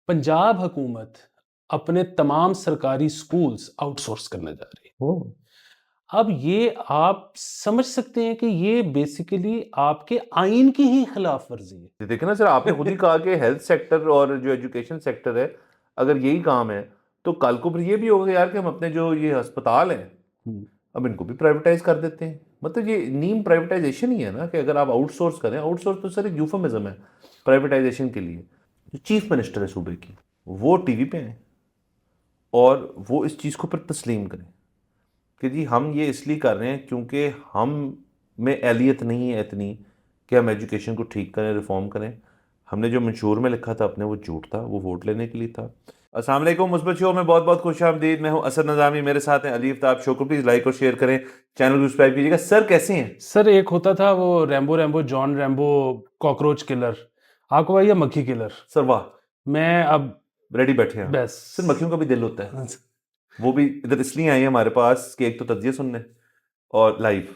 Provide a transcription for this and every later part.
पंजाब हुकूमत अपने तमाम सरकारी स्कूल्स आउटसोर्स करने जा रही है। ओह! अब ये आप समझ सकते हैं कि ये बेसिकली आपके आइन की ही खिलाफ वर्जी है। देखिए ना सर, आपने खुद ही कहा कि हेल्थ सेक्टर और जो एजुकेशन सेक्टर है, अगर यही काम है, तो कल को फिर ये भी होगा यार कि हम अपने जो ये अस्पताल हैं, हम्म, अब इनको भी प्राइवेटाइज कर देते हैं। मतलब ये नीम प्राइवेटाइजेशन ही है ना, कि अगर आप आउटसोर्स करें, आउटसोर्स तो सर एक यूफेमिज्म है प्राइवेटाइजेशन के लिए। जो चीफ मिनिस्टर है सूबे की, वो टीवी पे हैं और वो इस चीज़ को फिर तस्लीम करें कि जी हम ये इसलिए कर रहे हैं क्योंकि हम में एहलियत नहीं है इतनी कि हम एजुकेशन को ठीक करें, रिफॉर्म करें। हमने जो मंशूर में लिखा था अपने, वो झूठ था, वो वोट लेने के लिए था। अस्सलाम वालेकुम मुस्बत शो में बहुत बहुत खुश आमदीद। मैं हूं असद नज़ामी, मेरे साथ हैं अली आफ्ताब। शो को प्लीज़ लाइक और शेयर करें, चैनल को सब्सक्राइब कीजिएगा। सर कैसे हैं? सर एक होता था वो Rambo Rambo John Rambo cockroach killer, आपको भाई मक्खी किलर। सर वाह, मैं अब रेडी बैठे हैं आप। बस सर मक्खियों का भी दिल होता है, वो भी इधर इसलिए आई है हमारे पास कि एक तो तज्जिया सुनने और लाइव,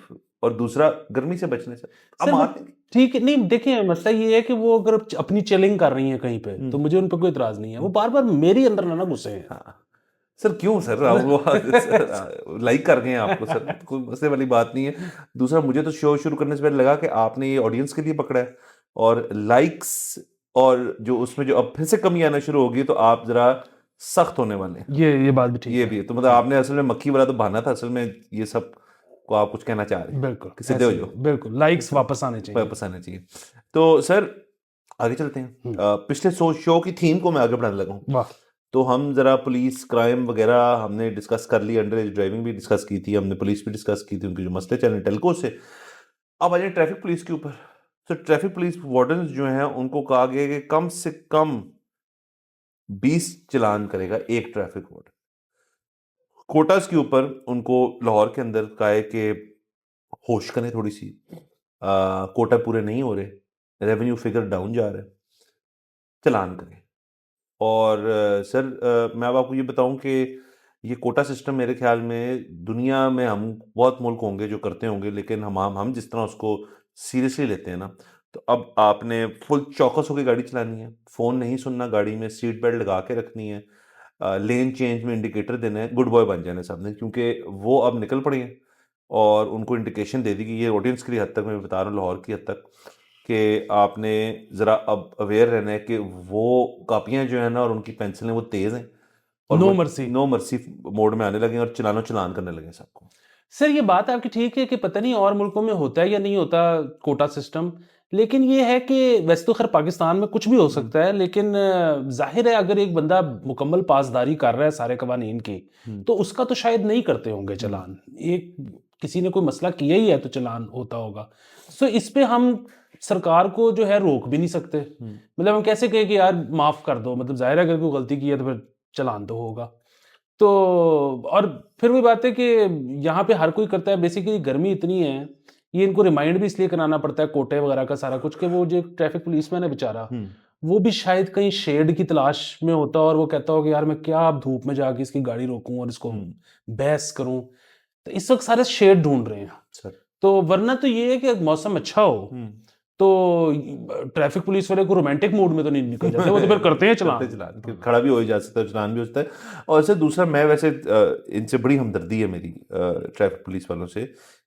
और दूसरा गर्मी से बचने से। अब सर वो मारते ठीक है, नहीं देखिए मसला ये है कि वो अगर अपनी चिलिंग कर रही हैं कहीं पे तो हम्म, मुझे उन पर कोई इतराज नहीं है, वो बार बार मेरी अंदर ना घुसे हैं। हाँ सर, क्यों सर आप वो लाइक कर गए हैं आपको सर, कोई मसले वाली बात नहीं है। दूसरा, मुझे तो शो शुरू करने से पहले लगा कि आपने ये ऑडियंस के लिए पकड़ा है, और लाइक्स और जो उसमें जो अब फिर से कमी आना शुरू होगी तो आप जरा सख्त होने वाले हैं। ये बात भी ठीक ये है। भी है, तो मतलब आपने असल में मक्खी वाला तो बहाना था, असल में ये सब को आप कुछ कहना चाह रहे हैं बिल्कुल कि सीधे हो ऐसे ही जाओ, है, बिल्कुल लाइक्स वापस आने चाहिए। वापस आना चाहिए। तो सर आगे चलते हैं। हम्म, पिछले शो की थीम को मैं आगे बढ़ाने लगा हूँ। वाह। तो हम जरा पुलिस क्राइम वगैरह हमने डिस्कस कर ली, अंडर एज ड्राइविंग भी डिस्कस की थी हमने, पुलिस भी डिस्कस की थी, उनके जो मसले चल रहे टेलको से। अब आ जाए ट्रैफिक पुलिस के ऊपर। तो ट्रैफिक पुलिस वार्डन जो हैं उनको कहा गया कि कम से कम 20 चालान करेगा एक ट्रैफिक वार्डन। कोटास के ऊपर उनको लाहौर के अंदर कहा है कि होश करें थोड़ी सी, कोटा पूरे नहीं हो रहे, रेवेन्यू फिगर डाउन जा रहा है, चालान करें। और सर मैं अब आपको ये बताऊं कि ये कोटा सिस्टम मेरे ख्याल में दुनिया में हम बहुत मुल्क होंगे जो करते होंगे, लेकिन हम जिस तरह उसको सीरियसली लेते हैं ना, तो अब आपने फुल चौकस होकर गाड़ी चलानी है, फ़ोन नहीं सुनना गाड़ी में, सीट बेल्ट लगा के रखनी है, लेन चेंज में इंडिकेटर देना है, गुड बॉय बन जाना सबने, क्योंकि वो अब निकल पड़े हैं और उनको इंडिकेशन दे दी कि ये ऑडियंस के लिए हद तक मैं बता रहा हूँ, लाहौर की हद तक, कि आपने ज़रा अब अवेयर रहना है कि वो कापियाँ जो है ना और उनकी पेंसिलें वो तेज़ हैं, और नो वो मर्सी। नो मर्सी मोड में आने लगे हैं और चलानो चलान करने लगे हैं सबको। सर ये बात आपकी ठीक है कि पता नहीं और मुल्कों में होता है या नहीं होता कोटा सिस्टम, लेकिन ये है कि वैसे तो खैर पाकिस्तान में कुछ भी हो हम्म, सकता है, लेकिन जाहिर है अगर एक बंदा मुकम्मल पासदारी कर रहा है सारे कवानीन की हम्म, तो उसका तो शायद नहीं करते होंगे हम्म, चालान। एक किसी ने कोई मसला किया ही है तो चालान होता होगा। सो इस पे हम सरकार को जो है रोक भी नहीं सकते। हम्म, मतलब हम कैसे कहें कि यार माफ कर दो, मतलब जाहिर है अगर कोई गलती की है तो फिर चालान तो होगा। तो और फिर वही बात है कि यहाँ पे हर कोई करता है, बेसिकली गर्मी इतनी है, ये इनको रिमाइंड भी इसलिए कराना पड़ता है कोटे वगैरह का सारा कुछ, कि वो जो ट्रैफिक पुलिसमैन है बेचारा, हम्म। वो भी शायद कहीं शेड की तलाश में होता और वो कहता हो कि यार मैं क्या अब धूप में जाके इसकी गाड़ी रोकूं और इसको हम्म, बहस करूं। तो इस वक्त सारे शेड ढूंढ रहे हैं। सर। तो वरना तो ये है कि मौसम अच्छा हो हम्म। तो ट्रैफिक पुलिस वाले को रोमांटिक मूड में तो नहीं निकल जाते, वो तो फिर करते हैं करते चलान। चलान कि हाँ। खड़ा भी हो ही जा सकता है, चलान भी हो सकता है। और सर दूसरा, मैं वैसे इनसे बड़ी हमदर्दी है मेरी ट्रैफिक पुलिस वालों से,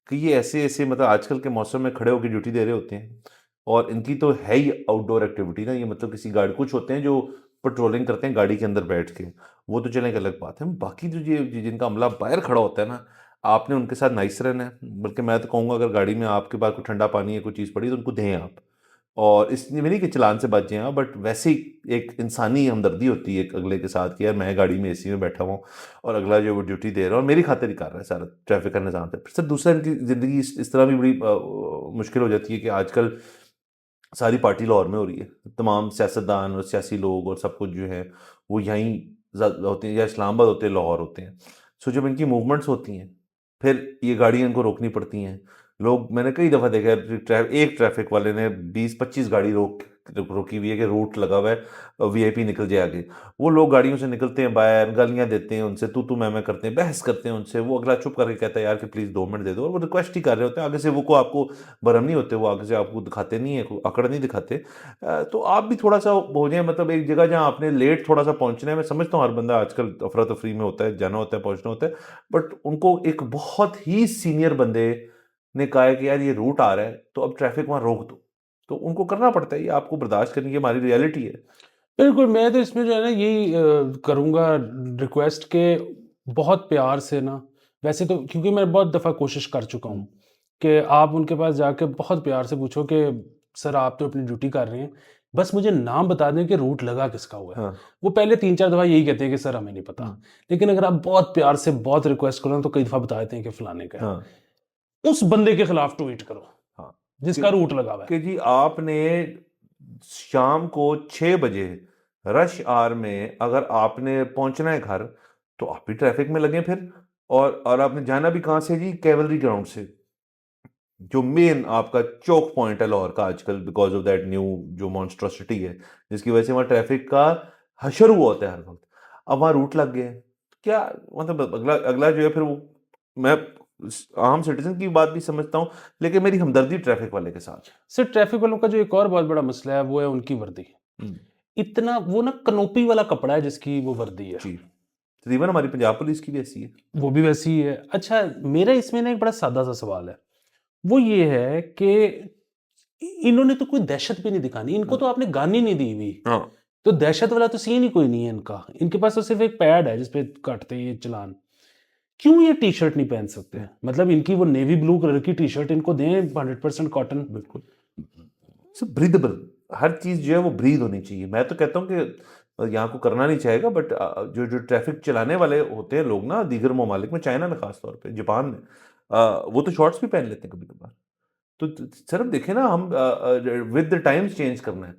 कि ये ऐसे ऐसे मतलब आजकल के मौसम में खड़े होकर ड्यूटी दे रहे होते हैं, और इनकी तो है ही आउटडोर एक्टिविटी ना, ये मतलब किसी गाड़ी, कुछ होते हैं जो पेट्रोलिंग करते हैं गाड़ी के अंदर बैठ के, वो तो चलें एक अलग बात है। बाकी जो ये जिनका अमला बाहर खड़ा होता है ना, आपने उनके साथ नाइस रहना है। बल्कि मैं तो कहूँगा अगर गाड़ी में आपके पास कोई ठंडा पानी है, कोई चीज़ पड़ी, तो उनको दें आप। और इसलिए भी नहीं कि चालान से बच जाए, बट वैसे ही एक इंसानी हमदर्दी होती है एक अगले के साथ कि यार मैं गाड़ी में एसी में बैठा हूँ और अगला जो वो ड्यूटी दे रहा है और मेरी खातिर ही कर रहा है सारा ट्रैफिक का निज़ाम है। सर दूसरा, इनकी ज़िंदगी इस तरह भी बड़ी मुश्किल हो जाती है कि आजकल सारी पार्टी लाहौर में हो रही है, तमाम सियासतदान और सियासी लोग और सब कुछ जो है वो यहीं होते हैं, या इस्लामाबाद होते हैं, लाहौर होते हैं। सो जब इनकी मूवमेंट्स होती हैं, फिर ये गाड़ियाँ इनको रोकनी पड़ती हैं, लोग मैंने कई दफ़ा देखा है, एक ट्रैफिक वाले ने 20-25 गाड़ी रोकी हुई है कि रूट लगा हुआ है, वीआईपी निकल जाए आगे। वो लोग गाड़ियों से निकलते हैं बाहर, गालियाँ देते हैं उनसे, तू मैं करते हैं, बहस करते हैं उनसे। वो अगला चुप करके कहता है यार कि प्लीज़ 2 मिनट दे दो, और वो रिक्वेस्ट ही कर रहे होते हैं। आगे से वो को आपको भरम नहीं होते, वो आगे से आपको दिखाते नहीं है, अकड़ नहीं दिखाते। तो आप भी थोड़ा-सा हो जाएँ, मतलब एक जगह जहाँ आपने लेट थोड़ा-सा पहुँचना है। मैं समझता हूँ हर बंदा आजकल अफ़रा-तफ़री में होता है, जाना होता है, पहुँचना होता है। बट उनको एक बहुत ही सीनियर बंदे ने कहा है कि यार ये रूट आ रहा है, तो अब ट्रैफिक वहाँ रोक दो। तो उनको करना पड़ता है, ये आपको बर्दाश्त करनी ये हमारी रियलिटी है। बिल्कुल, मैं तो इसमें जो है ना यही करूँगा रिक्वेस्ट के बहुत प्यार से ना, वैसे तो क्योंकि मैं बहुत दफ़ा कोशिश कर चुका हूँ हुँ, कि आप उनके पास जाके बहुत प्यार से पूछो कि सर आप तो अपनी ड्यूटी कर रहे हैं, बस मुझे नाम बता दें कि रूट लगा किसका हुआ है। हाँ, वो पहले 3-4 दफ़ा यही कहते हैं कि सर हमें नहीं पता। हुँ, लेकिन अगर आप बहुत प्यार से बहुत रिक्वेस्ट करो ना तो कई दफ़ा बता देते हैं कि फलाने का है। हाँ, उस बंदे के खिलाफ ट्वीट करो, हाँ। कि जिसका रूट लगा हुआ है। कि जी आपने शाम को 6 बजे रश आवर में अगर आपने पहुँचना है घर, तो आप भी ट्रैफिक में लगे फिर। और आपने जाना भी कहाँ से जी? कैवलरी ग्राउंड से। जो मेन आपका चोक पॉइंट है लाहौर का आजकल, बिकॉज़ ऑफ दैट न्यू जो मॉन्स्ट्रोसिटी है, जिसकी वजह से वहाँ ट्रैफिक का हशर हुआ होता है हर वक़्त। अब वहाँ रूट लग गए हैं। क्या मतलब अगला अगला जो है फिर वो, मैं आम सिटीज़न की बात भी समझता हूँ, लेकिन मेरी हमदर्दी ट्रैफिक वाले के साथ है। सिर्फ ट्रैफिक वालों का जो एक और बहुत बड़ा मसला है वो है उनकी वर्दी। हुँ, इतना वो ना कनोपी वाला कपड़ा है जिसकी वो वर्दी है, जी। तकरीबन हमारी पंजाब पुलिस की भी ऐसी है। वो भी वैसी ही है। अच्छा, मेरा इसमें ना एक बड़ा सादा-सा सवाल है, वो ये है कि इन्होंने तो कोई दहशत भी नहीं दिखानी, इनको हाँ, तो आपने गान ही नहीं दी हुई, हाँ। तो दहशत वाला तो सीन ही कोई नहीं है इनका। इनके पास तो सिर्फ एक पैड है जिस पे काटते हैं ये चालान। क्यों ये टी-शर्ट नहीं पहन सकते? मतलब इनकी वो नेवी ब्लू कलर की टी-शर्ट इनको दें 100% कॉटन। बिल्कुल। सब ब्रीदेबल, हर चीज़ जो है वो ब्रीद होनी चाहिए। मैं तो कहता हूँ कि यहाँ को करना नहीं चाहेगा, बट जो जो ट्रैफ़िक चलाने वाले होते हैं लोग ना दीगर ममालिक में, चाइना में ख़ास तौर पे, जापान में, वो तो शॉर्ट्स भी पहन लेते हैं कभी-कभार। तो सर अब देखें ना, हम विद द टाइम्स चेंज करना है।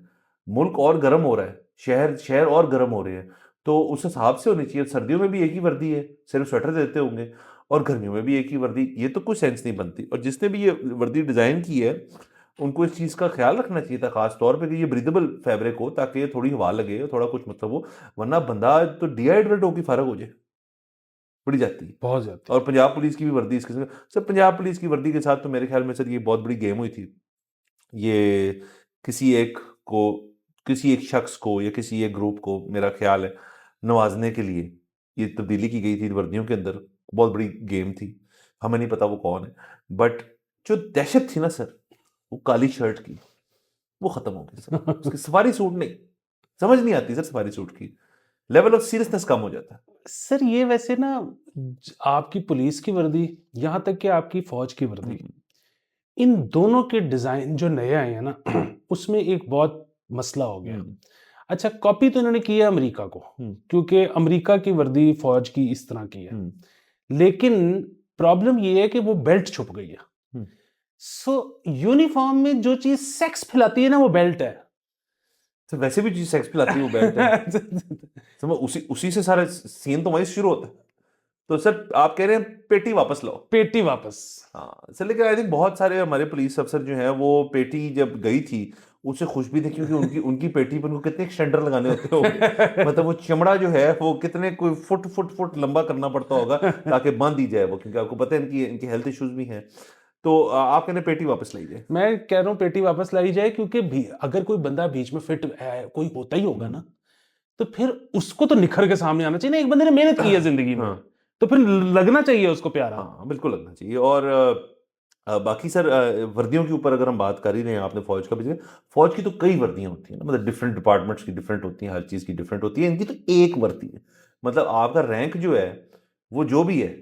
मुल्क और गर्म हो रहा है, शहर शहर और गर्म हो रहे हैं, तो उस हिसाब से होनी चाहिए। सर्दियों में भी एक ही वर्दी है, सिर्फ स्वेटर देते होंगे, और गर्मियों में भी एक ही वर्दी। ये तो कोई सेंस नहीं बनती। और जिसने भी ये वर्दी डिज़ाइन की है, उनको इस चीज़ का ख्याल रखना चाहिए था खास तौर पे कि ये ब्रीदेबल फैब्रिक हो, ताकि ये थोड़ी हवा लगे, थोड़ा कुछ मतलब हो, वरना बंदा तो डिहाइड्रेट होके फारग हो जाए, पड़ी जाती है। बहुत ज़्यादा। और पंजाब पुलिस की भी वर्दी इसके साथ, सर पंजाब पुलिस की वर्दी के साथ तो मेरे ख्याल में सर ये बहुत बड़ी गेम हुई थी। ये किसी एक को, किसी एक शख्स को या किसी एक ग्रुप को, मेरा ख्याल है, नवाज़ने के लिए ये तब्दीली की गई थी वर्दियों के अंदर। बहुत बड़ी गेम थी। हमें नहीं पता वो कौन है। बट जो दहशत थी ना सर, वो काली शर्ट की, वो खत्म हो गई सर। उसकी सफारी सूट नहीं, समझ नहीं आती सर सफारी सूट की। लेवल ऑफ सीरियसनेस कम हो जाता है। सर ये वैसे ना आपकी पुलिस की वर्दी, यहाँ तक कि आपकी फ़ौज की वर्दी, हुँ, इन दोनों के डिज़ाइन जो नए आए हैं ना उसमें एक बहुत मसला हो गया। हुँ, अच्छा, कॉपी तो इन्होंने की है अमेरिका को, हुँ, क्योंकि अमेरिका की वर्दी फ़ौज की इस तरह की है। हुँ, लेकिन प्रॉब्लम ये है कि वो बेल्ट छुप गई है। हुँ। सो यूनिफ़ॉर्म में जो चीज़ सेक्स फैलाती है ना वो बेल्ट है। सर वैसे भी चीज़ सेक्स पिलाती है वो बेल्ट है। सर वो उसी उसी से सारा सीन तो वहीं से शुरू होता है। तो सर आप कह रहे हैं पेटी वापस लाओ। पेटी वापस। हाँ, सर लेकिन आई थिंक बहुत सारे हमारे पुलिस अफ़सर जो हैं वो पेटी जब गई थी, उससे खुश भी थे, क्योंकि उनकी उनकी पेटी पर उनको कितने एक्सटेंडर लगाने होते होंगे। मतलब वो चमड़ा जो है वो कितने कोई फुट लंबा करना पड़ता होगा ताकि बाँध दी जाए वो, क्योंकि आपको पता है इनकी इनकी हेल्थ इश्यूज़ भी हैं। तो आप कह रहे हैं पेटी वापस लाई जाए। मैं कह रहा हूँ पेटी वापस लाई जाए, क्योंकि भी अगर कोई बंदा बीच में फिट है, कोई होता ही होगा हुँ। ना, तो फिर उसको तो निखर के सामने आना चाहिए ना। एक बंदे ने मेहनत की है ज़िंदगी में, हाँ। तो फिर लगना चाहिए उसको प्यारा। हाँ, बिल्कुल लगना चाहिए। और बाकी सर वर्दियों के ऊपर अगर हम बात कर ही रहे हैं, आपने फ़ौज का भी ज़िक्र, फ़ौज की तो कई वर्दियाँ होती हैं ना, मतलब डिफरेंट डिपार्टमेंट्स की डिफरेंट होती हैं, हर चीज़ की डिफरेंट होती है। इनकी तो एक वर्दी है। मतलब आपका रैंक जो है, वो जो भी है,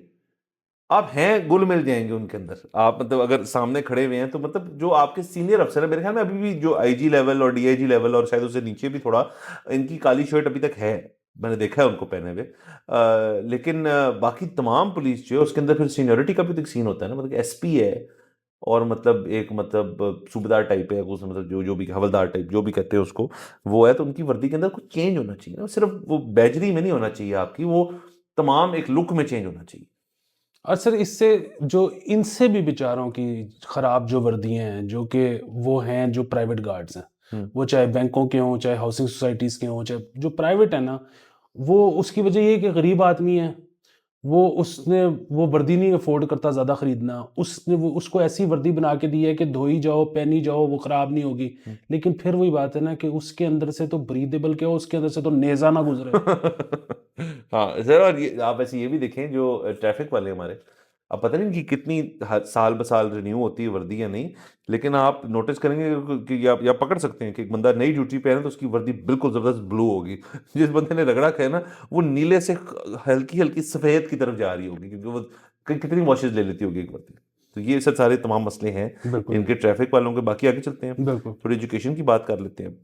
आप हैं घुल मिल जाएँगे उनके अंदर। आप मतलब अगर सामने खड़े हुए हैं तो मतलब जो आपके सीनियर अफ़सर हैं, मेरे ख्याल में अभी भी जो आईजी लेवल और डीआईजी लेवल और शायद उससे नीचे भी थोड़ा, इनकी काली शर्ट अभी तक है। मैंने देखा है उनको पहने हुए। लेकिन बाकी तमाम पुलिस जो है उसके अंदर फिर सीनियरिटी का भी तो एक सीन होता है ना, मतलब एसपी है, और मतलब एक मतलब सूबेदार टाइप है, उस मतलब जो जो भी हवलदार टाइप जो भी कहते हैं उसको, वो है। तो उनकी वर्दी के अंदर कुछ चेंज होना चाहिए ना, सिर्फ़ वो बैजरी में नहीं होना चाहिए आपकी, वो तमाम एक लुक में चेंज होना चाहिए। और सर इससे जो इनसे भी बेचारों की ख़राब जो वर्दियाँ हैं जो कि वो हैं जो प्राइवेट गार्ड्स हैं, वो चाहे बैंकों के हों, चाहे हाउसिंग सोसाइटीज़ के हों, चाहे जो प्राइवेट है ना, वो उसकी वजह ये है कि गरीब आदमी है, वो वर्दी नहीं अफोर्ड करता ज़्यादा ख़रीदना, उसने वो उसको ऐसी वर्दी बना के दी है कि धोई जाओ, पहनी जाओ, वो ख़राब नहीं होगी। लेकिन फिर वही बात है ना कि उसके अंदर से तो ब्रीदेबल क्या हो, उसके अंदर से तो नेज़ा ना गुजरे। हाँ सर, और ये आप ऐसे ये भी देखें जो ट्रैफिक वाले हमारे, अब पता नहीं कि कितनी साल ब साल रिन्यू होती है वर्दी या नहीं, लेकिन आप नोटिस करेंगे कि या पकड़ सकते हैं कि एक बंदा नई ड्यूटी पे है ना तो उसकी वर्दी बिल्कुल जबरदस्त ब्लू होगी। जिस बंदे ने रगड़ा खाया ना वो नीले से हल्की हल्की सफेद की तरफ जा रही होगी, क्योंकि वो कितनी वॉशेज ले लेती होगी एक वर्दी। तो ये सब सारे तमाम मसले हैं बिल्कुल, इनके ट्रैफिक वालों के। बाकी आगे चलते हैं, बिल्कुल। थोड़ी एजुकेशन की बात कर लेते हैं।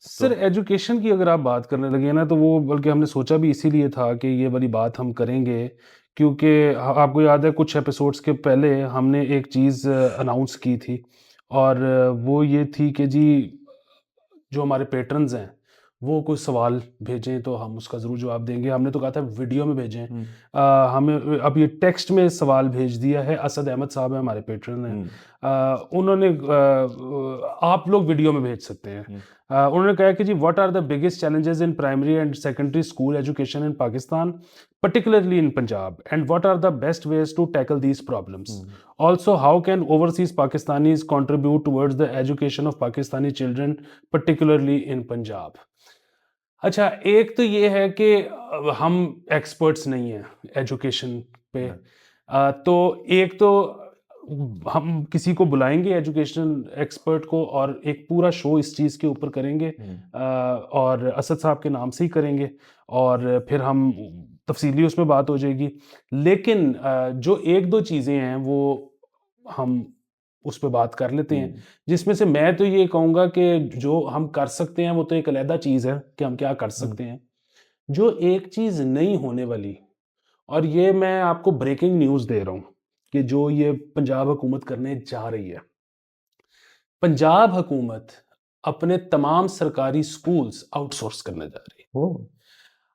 सर तो एजुकेशन की अगर आप बात करने लगे ना तो वो बल्कि हमने सोचा भी इसीलिए था कि ये वाली बात हम करेंगे, क्योंकि आपको याद है कुछ एपिसोड्स के पहले हमने एक चीज़ अनाउंस की थी, और वो ये थी कि जी जो हमारे पेट्रन्स हैं वो कोई सवाल भेजें तो हम उसका ज़रूर जवाब देंगे। हमने तो कहा था वीडियो में भेजें। हम्म, हमें अब ये टेक्स्ट में सवाल भेज दिया है, असद अहमद साहब हैं हमारे पेट्रन हैं। हम्म, उन्होंने आप लोग वीडियो में भेज सकते हैं। हम्म, उन्होंने कहा कि जी what are the biggest challenges in primary and secondary school education in Pakistan, particularly in Punjab, and what are the best ways to tackle these problems? Hmm, Also, how can overseas Pakistanis contribute towards the education of Pakistani children, particularly in Punjab? अच्छा, एक तो ये है कि हम experts नहीं हैं education पे। हम्म, तो एक तो हम किसी को बुलाएंगे एजुकेशन एक्सपर्ट को और एक पूरा शो इस चीज़ के ऊपर करेंगे, हम्म, और असद साहब के नाम से ही करेंगे, और फिर हम तफसीली उसमें बात हो जाएगी। लेकिन जो एक दो चीज़ें हैं वो हम उस पे बात कर लेते हैं, हम्म, जिसमें से मैं तो ये कहूँगा कि जो हम कर सकते हैं वो तो एक अलहदा चीज़ है कि हम क्या कर हम्म, सकते हैं। जो एक चीज़ नहीं होने वाली, और ये मैं आपको ब्रेकिंग न्यूज़ दे रहा हूँ कि जो ये पंजाब हुकूमत करने जा रही है। पंजाब हुकूमत अपने तमाम सरकारी स्कूल्स आउटसोर्स करने जा रही है। ओ,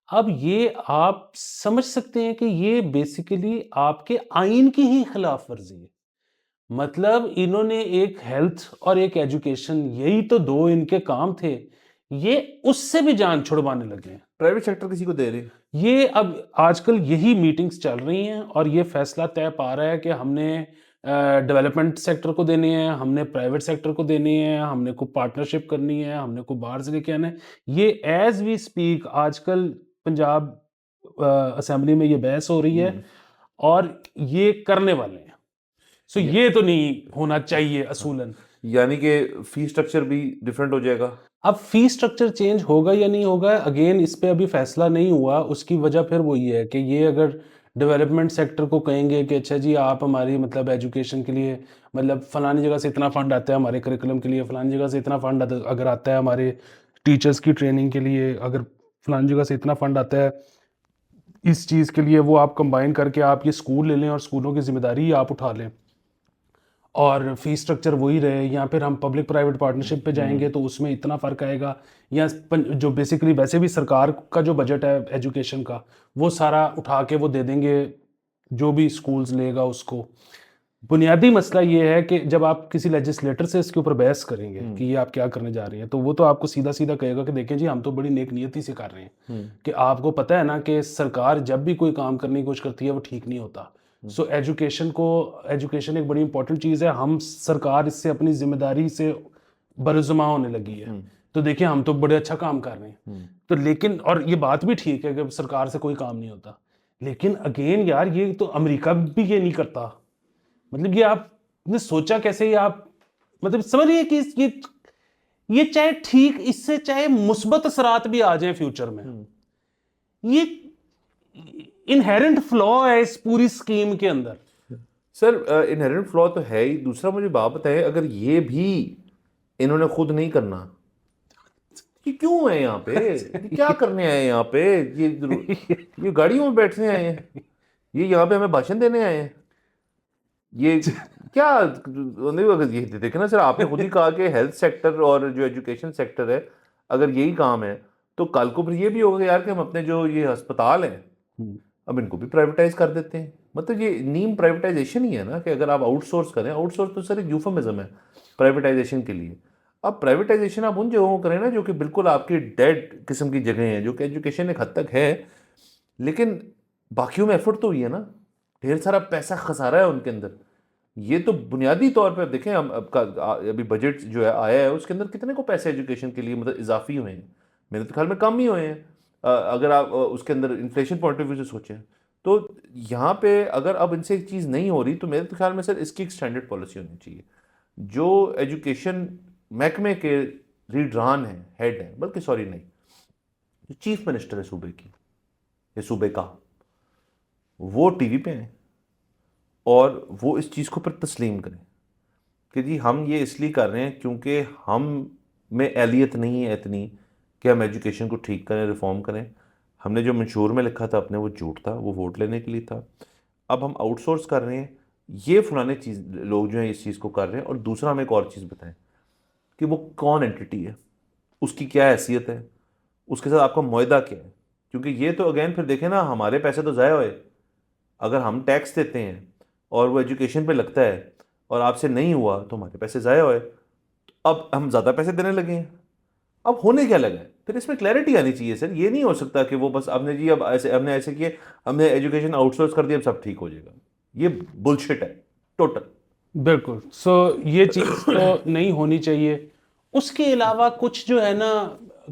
अब ये आप समझ सकते हैं कि ये बेसिकली आपके आइन की ही खिलाफ वर्जी है। मतलब इन्होंने एक हेल्थ और एक एजुकेशन, यही तो दो इनके काम थे, ये उससे भी जान छुड़वाने लगे हैं। प्राइवेट सेक्टर किसी को दे रहे हैं? ये अब आजकल यही मीटिंग्स चल रही हैं और ये फैसला तय पा रहा है कि हमने डेवलपमेंट सेक्टर को देनी है, हमने प्राइवेट सेक्टर को देनी है, हमने को पार्टनरशिप करनी है, हमने को बाहर से लेके आना है। ये एज वी स्पीक आजकल पंजाब असेंबली में ये बहस हो रही है, हम्म, और ये करने वाले हैं। सो या- ये तो नहीं होना चाहिए हाँ, असूलन। यानी कि फी स्ट्रक्चर भी डिफरेंट हो जाएगा। अब फी स्ट्रक्चर चेंज होगा या नहीं होगा, अगेन इस पे अभी फैसला नहीं हुआ। उसकी वजह फिर वही है कि ये अगर डेवलपमेंट सेक्टर को कहेंगे कि अच्छा जी आप हमारी मतलब एजुकेशन के लिए मतलब फलानी जगह से इतना फंड आता है हमारे करिकुलम के लिए, फलानी जगह से इतना फंड अगर आता है हमारे टीचर्स की ट्रेनिंग के लिए, अगर फलानी जगह से इतना फंड आता है इस चीज़ के लिए, वो आप कंबाइन करके आप ये स्कूल ले लें और स्कूलों की जिम्मेदारी आप उठा लें और फी स्ट्रक्चर वही रहे, या फिर हम पब्लिक प्राइवेट पार्टनरशिप पे जाएंगे तो उसमें इतना फ़र्क आएगा, या जो बेसिकली वैसे भी सरकार का जो बजट है एजुकेशन का वो सारा उठा के वो दे देंगे जो भी स्कूल्स लेगा उसको। बुनियादी मसला ये है कि जब आप किसी लेजिस्लेटर से इसके ऊपर बहस करेंगे कि ये आप क्या करने जा रही हैं, तो वो तो आपको सीधा सीधा कहेगा कि देखें जी हम तो बड़ी नेक नियति से कर रहे हैं, कि आपको पता है ना कि सरकार जब भी कोई काम करने की कोशिश करती है वो ठीक नहीं होता। सो एजुकेशन एक बड़ी इंपॉर्टेंट चीज़ है, हम सरकार इससे अपनी जिम्मेदारी से बरजुमा होने लगी है, तो देखिए हम तो बड़े अच्छा काम कर रहे हैं। तो लेकिन और ये बात भी ठीक है कि सरकार से कोई काम नहीं होता, लेकिन अगेन यार ये तो अमेरिका भी ये नहीं करता। मतलब ये आपने सोचा कैसे, ये आप मतलब समझ रही है कि ये चाहे ठीक, इससे चाहे मुस्बत असरात भी आ जाए फ्यूचर में, ये इनहेरेंट फ्लॉ है इस पूरी स्कीम के अंदर। सर इनहेरेंट फ्लॉ तो है ही। दूसरा मुझे बात बताएं, अगर ये भी इन्होंने खुद नहीं करना, ये क्यों है यहाँ पे? ये क्या करने आए हैं यहाँ पे? ये गाड़ियों में बैठने आए हैं? ये यहाँ पे हमें भाषण देने आए हैं? ये क्या नहीं, अगर ये देखे ना सर, आपने खुद ही कहा कि हेल्थ सेक्टर और जो एजुकेशन सेक्टर है, अगर यही काम है तो कल को फिर ये भी होगा कि यार कि हम अपने जो ये अस्पताल हैं, अब इनको भी प्राइवेटाइज कर देते हैं। मतलब ये नीम प्राइवेटाइजेशन ही है ना, कि अगर आप आउटसोर्स करें, आउटसोर्स तो सर एक यूफेमिज्म है प्राइवेटाइजेशन के लिए। अब प्राइवेटाइजेशन आप उन जगहों को करें ना जो कि बिल्कुल आपकी डेड किस्म की जगह हैं, जो कि एजुकेशन एक हद तक है, लेकिन बाकियों में एफर्ट तो हुई है ना, ढेर सारा पैसा खसारा है उनके अंदर। ये तो बुनियादी तौर पर देखें, हम अभी बजट जो है आया है उसके अंदर कितने को पैसे एजुकेशन के लिए मतलब इजाफी हुए हैं, मेरे तो ख्याल में कम ही हुए हैं। अगर आप उसके अंदर इन्फ्लेशन पॉइंट ऑफ व्यू से सोचें तो यहाँ पे अगर अब इनसे एक चीज़ नहीं हो रही तो मेरे तो ख्याल में सर इसकी एक स्टैंडर्ड पॉलिसी होनी चाहिए। जो एजुकेशन महकमे के लीडरान हैं, हेड हैं, बल्कि सॉरी नहीं, जो चीफ मिनिस्टर है सूबे की या सूबे का, वो टीवी पे हैं और वो इस चीज़ को फिर तस्लीम करें कि जी हम ये इसलिए कर रहे हैं क्योंकि हम में एहलियत नहीं है इतनी कि हम एजुकेशन को ठीक करें, रिफॉर्म करें। हमने जो मंशूर में लिखा था अपने वो झूठ था, वो वोट लेने के लिए था। अब हम आउटसोर्स कर रहे हैं, ये फलाने चीज़ लोग जो हैं इस चीज़ को कर रहे हैं। और दूसरा हमें एक और चीज़ बताएं कि वो कौन एंटिटी है, उसकी क्या हैसियत है, उसके साथ आपका मुआहदा क्या है। क्योंकि ये तो अगेन फिर देखें ना, हमारे पैसे तो ज़ाया हुए। अगर हम टैक्स देते हैं और वो एजुकेशन पे लगता है और आपसे नहीं हुआ तो हमारे पैसे ज़ाया हुए। अब हम ज़्यादा पैसे देने लगे हैं, अब होने क्या लगा है? फिर इसमें क्लैरिटी आनी चाहिए सर। ये नहीं हो सकता कि वो बस हमने जी अब ऐसे हमने ऐसे किए, हमने एजुकेशन आउटसोर्स कर दिया, अब सब ठीक हो जाएगा। ये बुलशिट है टोटल। बिल्कुल। सो ये चीज़ तो नहीं होनी चाहिए। उसके अलावा कुछ जो है ना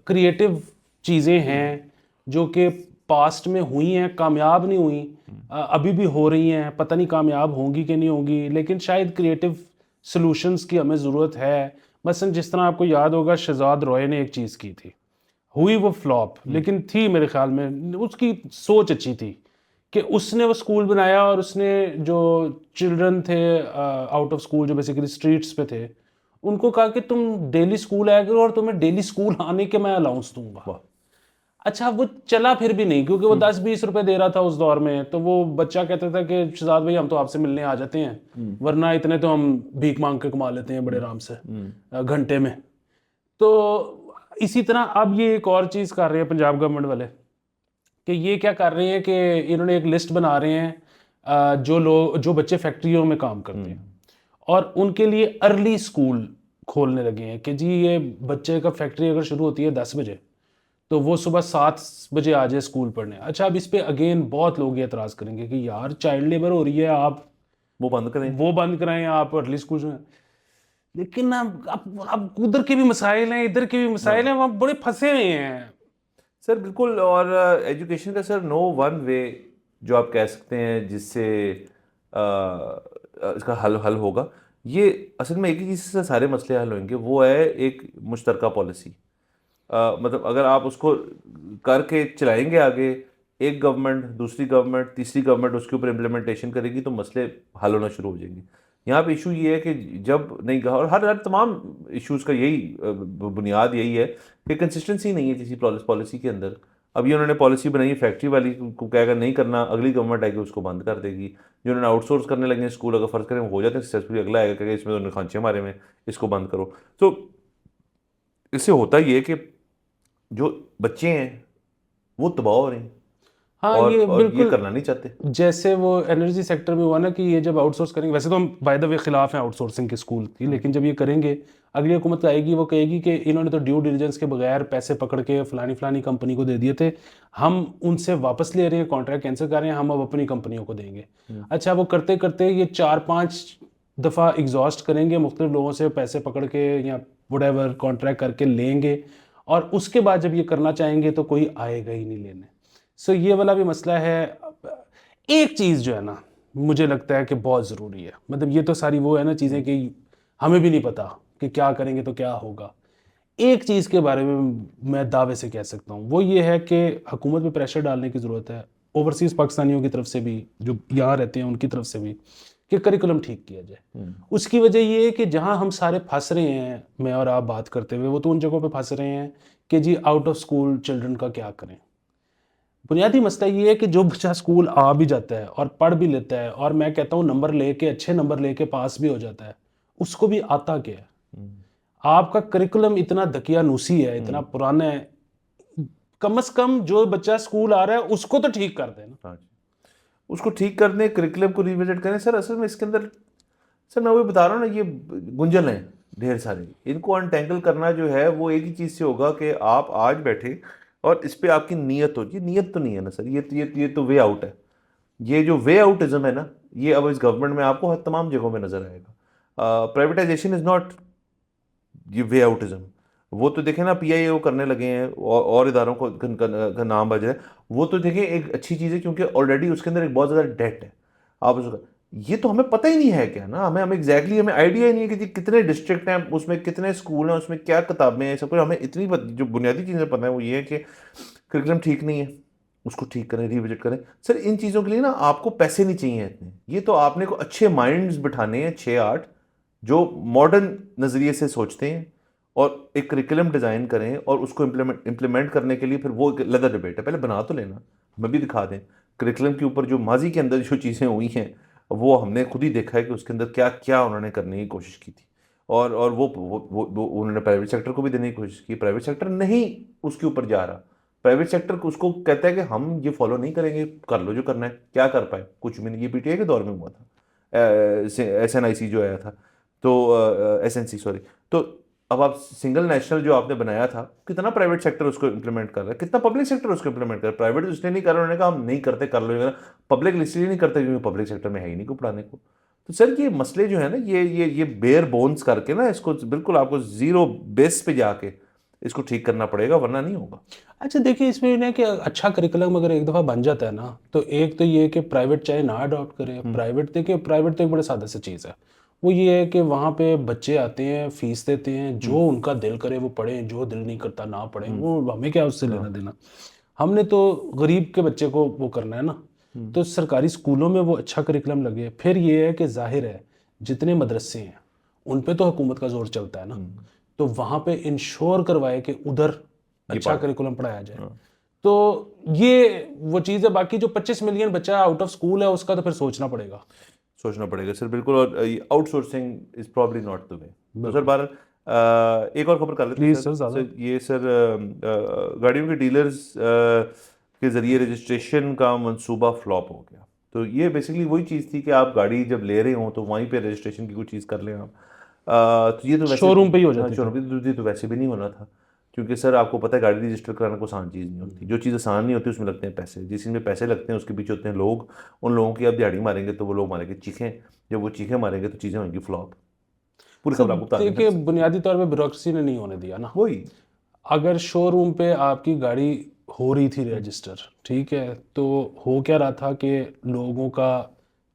क्रिएटिव चीज़ें हैं जो कि पास्ट में हुई हैं, कामयाब नहीं हुई, अभी भी हो रही हैं, पता नहीं कामयाब होंगी कि नहीं होंगी, लेकिन शायद क्रिएटिव सॉल्यूशंस की हमें ज़रूरत है। मसलन जिस तरह आपको याद होगा शहजाद रॉय ने एक चीज़ की थी, हुई वो फ्लॉप, लेकिन थी मेरे ख्याल में उसकी सोच अच्छी थी कि उसने वो स्कूल बनाया और उसने जो चिल्ड्रन थे आउट ऑफ स्कूल जो बेसिकली स्ट्रीट्स पे थे उनको कहा कि तुम डेली स्कूल आया करो और तुम्हें डेली स्कूल आने के मैं अलाउंस दूंगा। वाह। अच्छा वो चला फिर भी नहीं, क्योंकि वो 10-20 रुपए दे रहा था उस दौर में, तो वो बच्चा कहता था कि शहजाद भाई हम तो आपसे मिलने आ जाते हैं, वरना इतने तो हम भीख मांग के कमा लेते हैं बड़े आराम से घंटे में। तो इसी तरह अब ये एक और चीज़ कर रहे हैं पंजाब गवर्नमेंट वाले कि ये क्या कर रहे हैं कि इन्होंने एक लिस्ट बना रहे हैं जो बच्चे फैक्ट्रियों में काम करते हैं और उनके लिए अर्ली स्कूल खोलने लगे हैं कि जी ये बच्चे का फैक्ट्री अगर शुरू होती है 10 बजे तो वो सुबह 7 बजे आ जाए स्कूल पढ़ने। अच्छा अब इस पे अगेन बहुत लोग ये एतराज़ करेंगे कि यार चाइल्ड लेबर हो रही है, आप वो बंद करें। वो बंद कराएं, आप अर्ली स्कूल में। लेकिन अब उधर के भी मसाइल हैं, इधर के भी मसाइल हैं, वहाँ बड़े फंसे हुए हैं सर बिल्कुल। और एजुकेशन का सर नो वन वे जो आप कह सकते हैं जिससे इसका हल होगा। ये असल में एक ही चीज़ से सारे मसले हल होंगे, वो है एक मुश्तरका पॉलिसी। मतलब अगर आप उसको करके चलाएंगे आगे, एक गवर्नमेंट, दूसरी गवर्नमेंट, तीसरी गवर्नमेंट उसके ऊपर इम्प्लीमेंटेशन करेगी तो मसले हल होना शुरू हो जाएंगे। यहाँ पे इशू ये है कि जब नहीं कहा, और हर तमाम इश्यूज़ का यही बुनियाद यही है कि कंसिस्टेंसी नहीं है किसी पॉलिसी के अंदर। अब ये उन्होंने पॉलिसी बनाई है फैक्ट्री वाली को क्या, अगर नहीं करना अगली गवर्नमेंट आएगी उसको बंद कर देगी। जो उन्होंने आउटसोर्स करने लगे स्कूल, अगर फ़र्ज़ करें वो हो जाते हैं सक्सेसफुली, अगला आएगा कहेगा इसमें तो उन्होंने खांचे मारे में, इसको बंद करो। तो इससे होता ये है कि जो बच्चे हैं वो तबाह हो रहे हैं हाँ और ये ये बिल्कुल करना नहीं चाहते। जैसे वो एनर्जी सेक्टर में हुआ ना कि ये जब आउटसोर्स करेंगे, वैसे तो हम बाय द वे खिलाफ हैं आउटसोर्सिंग के स्कूल की, लेकिन जब ये करेंगे अगली हुकूमत आएगी वो कहेगी कि इन्होंने तो ड्यू डिलिजेंस के बगैर पैसे पकड़ के फलानी फलानी कंपनी को दे दिए थे, हम उनसे वापस ले रहे हैं, कॉन्ट्रैक्ट कैंसिल कर रहे हैं, हम अब अपनी कंपनियों को देंगे। अच्छा वो करते करते ये 4-5 दफ़ा एग्जॉस्ट करेंगे, मुख्तलिफ लोगों से पैसे पकड़ के या वुडेवर कॉन्ट्रैक्ट करके लेंगे, और उसके बाद जब ये करना चाहेंगे तो कोई आएगा ही नहीं लेने। सो ये वाला भी मसला है। एक चीज़ जो है ना मुझे लगता है कि बहुत ज़रूरी है, मतलब ये तो सारी वो है ना चीज़ें कि हमें भी नहीं पता कि क्या करेंगे तो क्या होगा। एक चीज़ के बारे में मैं दावे से कह सकता हूँ, वो ये है कि हुकूमत पे प्रेशर डालने की ज़रूरत है, ओवरसीज़ पाकिस्तानियों की तरफ से भी, जो यहाँ रहते हैं उनकी तरफ से भी, कि करिकुलम ठीक किया जाए। उसकी वजह ये है कि जहाँ हम सारे फंस रहे हैं, मैं और आप बात करते हुए, वो तो उन जगहों पे फंस रहे हैं कि जी आउट ऑफ स्कूल चिल्ड्रन का क्या करें। बुनियादी मसला ये है कि जो बच्चा स्कूल आ भी जाता है और पढ़ भी लेता है, और मैं कहता हूँ नंबर लेके, अच्छे नंबर लेके पास भी हो जाता है, उसको भी आता क्या है? आपका करिकुलम इतना दकियानूसी है, इतना पुराना है, कम से कम जो बच्चा स्कूल आ रहा है उसको तो ठीक कर देना। हाँ जी। उसको ठीक कर दें, करिकुलम को रिविजिट करें। सर असल में इसके अंदर, सर मैं वही बता रहा हूँ ना, ये गुंजल हैं ढेर सारे, इनको अनटेंगल करना जो है वो एक ही चीज़ से होगा कि आप आज बैठे और इस पे आपकी नीयत हो। ये नीयत तो नहीं है ना सर, ये तो वे आउट है। ये जो वे आउटिज्म है ना, ये अब इस गवर्नमेंट में आपको हर तमाम जगहों में नजर आएगा। प्राइवेटाइजेशन इज नॉट ये वे आउटिज्म। वो तो देखें ना, पीआईओ करने लगे हैं और इदारों का नाम बज रहा है। वो तो देखें एक अच्छी चीज़ है, क्योंकि ऑलरेडी उसके अंदर एक बहुत ज़्यादा डेट है। आप उसका, ये तो हमें पता ही नहीं है क्या ना, हमें एग्जैक्टली हमें आइडिया ही नहीं है कि जी कितने डिस्ट्रिक्ट हैं, उसमें कितने स्कूल हैं, उसमें क्या किताबें हैं, सब कुछ हमें इतनी जो बुनियादी चीज़ें पता है वो ये है कि करिकुलम ठीक नहीं है, उसको ठीक करें, रिविजिट करें। सर इन चीज़ों के लिए ना आपको पैसे नहीं चाहिए इतने, ये तो आपने को अच्छे माइंड्स बिठाने हैं 6-8 जो मॉडर्न नज़रिए से सोचते हैं और एक करिकुलम डिज़ाइन करें और उसको इम्प्लीमेंट करने के लिए फिर वो एक लेदर डिबेट है, पहले बना तो लेना, हमें भी दिखा दें करिकुलम के ऊपर जो माजी के अंदर जो चीज़ें हुई हैं वो हमने खुद ही देखा है कि उसके अंदर क्या क्या उन्होंने करने की कोशिश की थी। और वो उन्होंने प्राइवेट सेक्टर को भी देने की कोशिश की, प्राइवेट सेक्टर नहीं उसके ऊपर जा रहा। प्राइवेट सेक्टर उसको कहता है कि हम ये फॉलो नहीं करेंगे, कर लो जो करना है। क्या कर पाए? कुछ भी नहीं। ये पीटीआई के दौर में हुआ था, एसएनआईसी जो आया था, तो एसएनसी सॉरी। तो अब आप सिंगल नेशनल जो आपने बनाया था, कितना प्राइवेट सेक्टर उसको इंप्लीमेंट कर रहा है, कितना पब्लिक सेक्टर उसको इंप्लीमेंट कर रहा है? प्राइवेट इसलिए नहीं कर रहा, उन्होंने कहा हम नहीं करते, कर लो। पब्लिक इसलिए नहीं करते क्योंकि पब्लिक सेक्टर में है ही नहीं को पढ़ाने को। तो सर ये मसले जो है ना, ये बेयर बोन्स करके ना, इसको बिल्कुल आपको जीरो बेस पे जाके इसको ठीक करना पड़ेगा, वरना नहीं होगा। अच्छा देखिए, इसमें ना कि अच्छा करिकुलम अगर एक दफ़ा बन जाता है ना, तो एक तो ये है कि प्राइवेट चाहे ना अडॉप्ट करे। प्राइवेट देखिए, प्राइवेट तो एक बड़े सादा सी चीज़ है। वो ये है कि वहाँ पे बच्चे आते हैं, फीस देते हैं, जो उनका दिल करे वो पढ़ें, जो दिल नहीं करता ना पढ़ें, वो हमें क्या उससे लेना देना। हमने तो गरीब के बच्चे को वो करना है ना। तो सरकारी स्कूलों में वो अच्छा करिकुलम लगे। फिर ये है कि जाहिर है जितने मदरसे हैं उन पे तो हुकूमत का जोर चलता है ना, तो वहाँ पे इंश्योर करवाए कि उधर अच्छा करिकुलम पढ़ाया जाए। तो ये वो चीज़ है। बाकी जो 25 मिलियन बच्चा आउट ऑफ स्कूल है उसका तो फिर सोचना पड़ेगा। सोचना पड़ेगा सर, बिल्कुल। और outsourcing is probably not the way. तो सर बहरहाल एक और खबर कर लेते हैं प्लीज़ सर। सर ज़्यादा। ये सर गाड़ियों के डीलर्स के ज़रिए रजिस्ट्रेशन का मंसूबा फ्लॉप हो गया। तो ये बेसिकली वही चीज़ थी कि आप गाड़ी जब ले रहे हो तो वहीं पे रजिस्ट्रेशन की कोई चीज़ कर लें आप। तो ये तो वैसे शोरूम पे ही हो हाँ, जाती थी। शोरूम पे तो वैसे भी नहीं होना था, क्योंकि सर आपको पता है गाड़ी रजिस्टर कराना कोई आसान चीज़ नहीं होती। जो चीज़ आसान नहीं होती उसमें लगते हैं पैसे, जिस चीज़ में पैसे लगते हैं उसके पीछे होते हैं लोग। उन लोगों की आप दिहाड़ी मारेंगे तो वो लोग मारेंगे चीखें, जब वो चीखें मारेंगे तो चीज़ें होंगी फ्लॉप। पूरी सर खबर आपको बता देंगे देखिए, सर। बुनियादी तौर पे ब्यूरोक्रेसी ने नहीं होने दिया ना। वही अगर शोरूम पे आपकी गाड़ी हो रही थी रजिस्टर, ठीक है, तो हो क्या रहा था कि लोगों का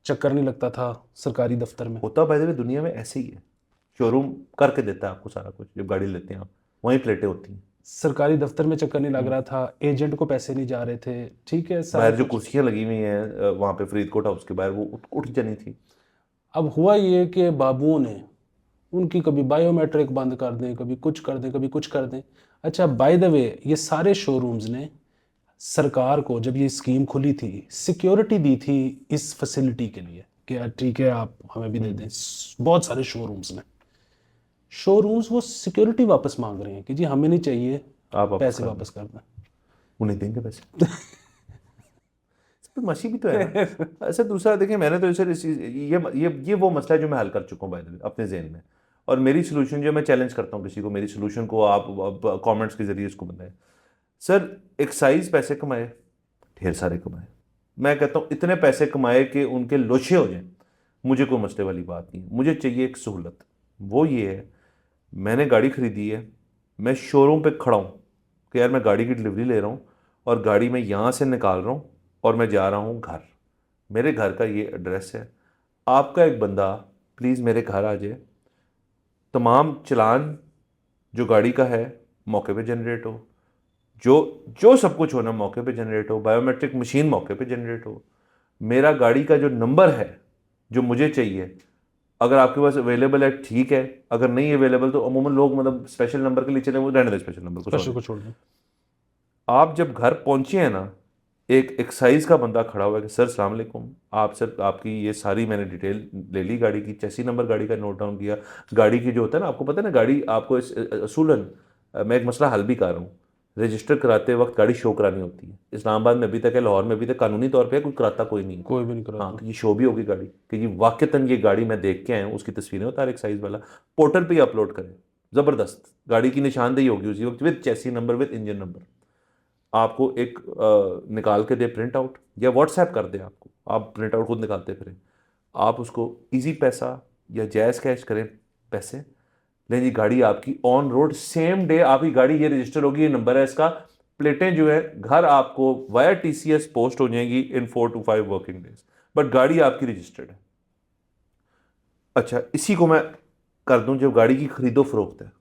चक्कर नहीं लगता था सरकारी दफ्तर में। होता बाय द वे दुनिया में ऐसे ही है। शोरूम करके देता है आपको सारा कुछ, जब गाड़ी लेते हैं आप वहीं प्लेटें होती हैं। सरकारी दफ्तर में चक्कर नहीं लग रहा था, एजेंट को पैसे नहीं जा रहे थे, ठीक है, सारा बाहर जो कुछ। कुर्सियाँ लगी हुई हैं वहाँ पे फरीदकोट हाउस के बाहर, वो उठ जानी थी। अब हुआ ये कि बाबुओं ने उनकी कभी बायोमेट्रिक बंद कर दें, कभी कुछ कर दें, कभी कुछ कर दें। अच्छा, बाय द वे ये सारे शोरूम्स ने सरकार को जब ये स्कीम खुली थी सिक्योरिटी दी थी इस फैसिलिटी के लिए कि यार ठीक है आप हमें भी दे दें। बहुत सारे शोरूम्स वो सिक्योरिटी वापस मांग रहे हैं कि जी हमें नहीं चाहिए, आप वापस पैसे कर वापस कर दें। वो नहीं देंगे पैसे। इस पर मशी भी तो है ना। सर दूसरा देखिए, मैंने तो सर ये वो मसला है जो मैं हल कर चुका हूँ बाय द वे अपने जहन में। और मेरी सोल्यूशन जो मैं चैलेंज करता हूँ किसी को, मेरी सोल्यूशन को आप कमेंट्स के जरिए इसको बताएं। सर एक्साइज पैसे कमाए, ढेर सारे कमाए। मैं कहता हूँ इतने पैसे कमाए कि उनके लोछे हो जाएं, मुझे कोई मसले वाली बात नहीं। मुझे चाहिए एक सहूलत, वो ये है, मैंने गाड़ी खरीदी है, मैं शोरूम पे खड़ा हूँ कि यार मैं गाड़ी की डिलीवरी ले रहा हूँ और गाड़ी मैं यहाँ से निकाल रहा हूँ और मैं जा रहा हूँ घर। मेरे घर का ये एड्रेस है, आपका एक बंदा प्लीज़ मेरे घर आ जाए, तमाम चालान जो गाड़ी का है मौके पे जनरेट हो, जो जो सब कुछ होना मौके पे जनरेट हो, बायोमेट्रिक मशीन मौके पे जनरेट हो, मेरा गाड़ी का जो नंबर है जो मुझे चाहिए अगर आपके पास अवेलेबल है ठीक है, अगर नहीं अवेलेबल तो अमूमन लोग मतलब स्पेशल नंबर के लिए चले, वो रहने दे स्पेशल नंबर को, स्पेशल सॉरी। को छोड़ दें। आप जब घर पहुंचे हैं ना, एक एक्साइज का बंदा खड़ा हुआ है कि सर अस्सलाम वालेकुम, आप सर आपकी ये सारी मैंने डिटेल ले ली, गाड़ी की चेसी नंबर गाड़ी का नोट डाउन किया, गाड़ी की जो होता है ना, आपको पता है ना गाड़ी आपको असूलन मैं एक मसला हल भी कर रहा हूँ रजिस्टर कराते वक्त गाड़ी शो करानी होती है। इस्लामाबाद में अभी तक है, लाहौर में अभी तक कानूनी तौर पे कोई कराता कोई नहीं है। कोई भी नहीं कराता। हाँ, कि ये शो भी होगी गाड़ी कि ये वाकईतन ये गाड़ी मैं देख के आया हूँ, उसकी तस्वीरें होता है एक साइज वाला, पोर्टल पे ही अपलोड करें, ज़बरदस्त गाड़ी की निशानदेही होगी उसी वक्त with Chesi number with engine number, आपको एक निकाल के दे प्रिंट आउट या व्हाट्सएप कर दे आपको, आप प्रिंट आउट खुद निकालते फिरें, आप उसको इजी पैसा या जायज़ कैश करें पैसे, लेकिन ये गाड़ी आपकी ऑन रोड सेम डे आपकी गाड़ी ये रजिस्टर होगी, ये नंबर है इसका, प्लेटें जो है घर आपको वाया टीसीएस पोस्ट हो जाएंगी इन 4 to 5 वर्किंग डेज, बट गाड़ी आपकी रजिस्टर्ड है। अच्छा, इसी को मैं कर दूं, जब गाड़ी की खरीदो फरोख्त है,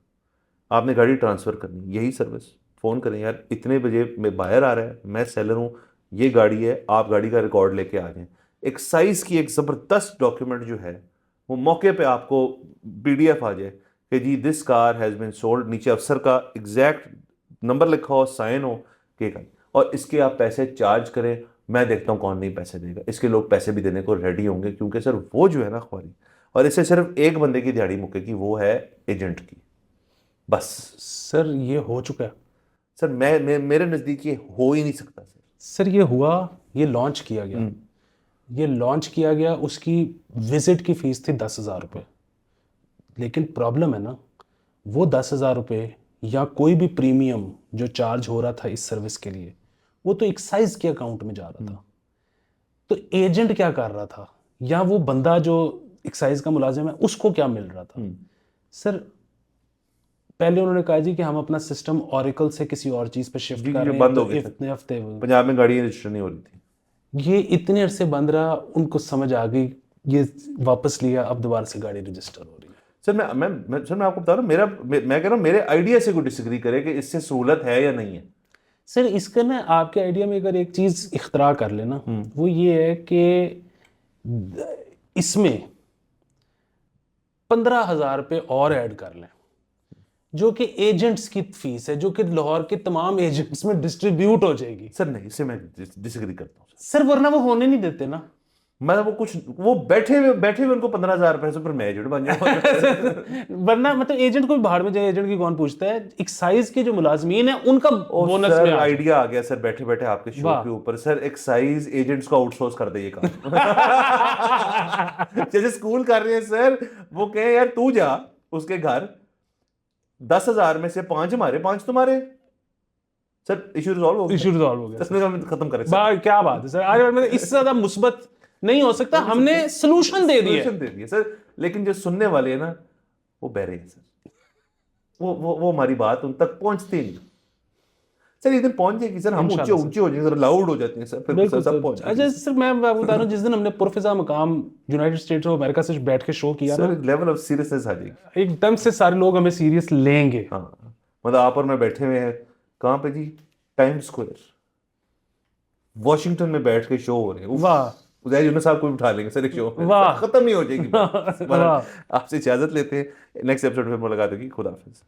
आपने गाड़ी ट्रांसफ़र करनी, यही सर्विस, फ़ोन करें यार इतने बजे मैं बाहर आ रहा है, मैं सेलर हूँ, ये गाड़ी है, आप गाड़ी का रिकॉर्ड लेके आ जाएं, एक साइज़ की एक ज़बरदस्त डॉक्यूमेंट जो है वो मौके पे आपको PDF आ जाए कि जी this car has been sold, नीचे अफसर का एग्जैक्ट नंबर लिखा हो, साइन हो कि और इसके आप पैसे चार्ज करें, मैं देखता हूँ कौन नहीं पैसे देगा, इसके लोग पैसे भी देने को रेडी होंगे, क्योंकि सर वो जो है ना अखबारी, और इससे सिर्फ एक बंदे की दिहाड़ी मुक्केगी, वो है एजेंट की, बस। सर ये हो चुका है। सर मेरे नज़दीक ये हो ही नहीं सकता सर। ये हुआ, ये लॉन्च किया गया, ये लॉन्च किया गया, उसकी विजिट की फीस थी 10,000 रुपये, लेकिन प्रॉब्लम है ना, वो 10,000 रुपये या कोई भी प्रीमियम जो चार्ज हो रहा था इस सर्विस के लिए, वो तो एक्साइज के अकाउंट में जा रहा था। तो एजेंट क्या कर रहा था, या वो बंदा जो एक्साइज का मुलाजिम है उसको क्या मिल रहा था? सर पहले उन्होंने कहा जी कि हम अपना सिस्टम ओरेकल से किसी और चीज़ पे शिफ्ट कर रहे हैं, बंद तो हो गया इतने हफ्ते पंजाब में गाड़ी रजिस्टर नहीं हो रही थी, ये इतने अरसे बंद रहा, उनको समझ आ गई, ये वापस लिया, अब दोबारा से गाड़ी रजिस्टर हो रही है। सर मैं आपको बता रहा हूँ, मैं कह रहा हूँ मेरे आइडिया से कोई डिसएग्री करे कि इससे सहूलत है या नहीं है। सर इसका ना आपके आइडिया में अगर एक चीज़ इख्तरा कर लेना, वो ये है कि इसमें 15,000 रुपये और ऐड कर लें, जो कि एजेंट्स की फीस है, जो कि लाहौर के तमाम एजेंट्स में डिस्ट्रीब्यूट हो जाएगी। सर नहीं, इससे मैं डिसएग्री करता हूँ सर, वरना वो होने नहीं देते ना। मतलब वो बैठे हुए उनको 15,000 रुपए से पर मैं एजेंट बन जाऊंगा। वरना मतलब एजेंट को भी बाहर में जाए, एजेंट की कौन पूछता है? एक्साइज के जो मुलाजमीन है उनका बोनस में आइडिया आ गया सर, बैठे बैठे आपके शो के ऊपर सर, एक्साइज एजेंट्स को आउटसोर्स कर दे ये काम। जैसे स्कूल कर रहे हैं सर, वो कहे यार तू जा उसके घर, 10,000 में से 5 हमारे 5 तुम्हारे, सर इशू रिजॉल्व हो गया, खत्म करें। क्या बात है सर, आज इससे ज्यादा मुस्बत नहीं हो सकता, हमने सोल्यूशन दे दिया सर। लेकिन जो सुनने वाले हैं ना वो बहरे हैं सर, वो हमारी बात उन तक पहुंचती नहीं सर, एक दिन पहुंच जाएगी सर, हम ऊंचे हो जाएंगे सर, लाउड हो जाते हैं सर, फिर सब पहुंच जाएंगे। अच्छा सर, मैं बता रहा हूं, जिस दिन हमने पुरफिजा मकाम यूनाइटेड स्टेट्स ऑफ अमेरिका से बैठ के शो किया सर, लेवल ऑफ सीरियसनेस आ जाएगी एकदम से, सारे लोग हमें सीरियस लेंगे। हाँ, मतलब आप और मैं बैठे हुए हैं कहाँ पे जी, टाइम्स स्क्वायर, वॉशिंगटन में बैठ के शो हो रहे हैं। वाह, उदय यूनुस साहब को भी उठा लेंगे सर एक शो, खत्म ही हो जाएगी। आपसे इजाजत लेते हैं, नेक्स्ट एपिसोड में मुलाकात होगी, खुदा हाफिज।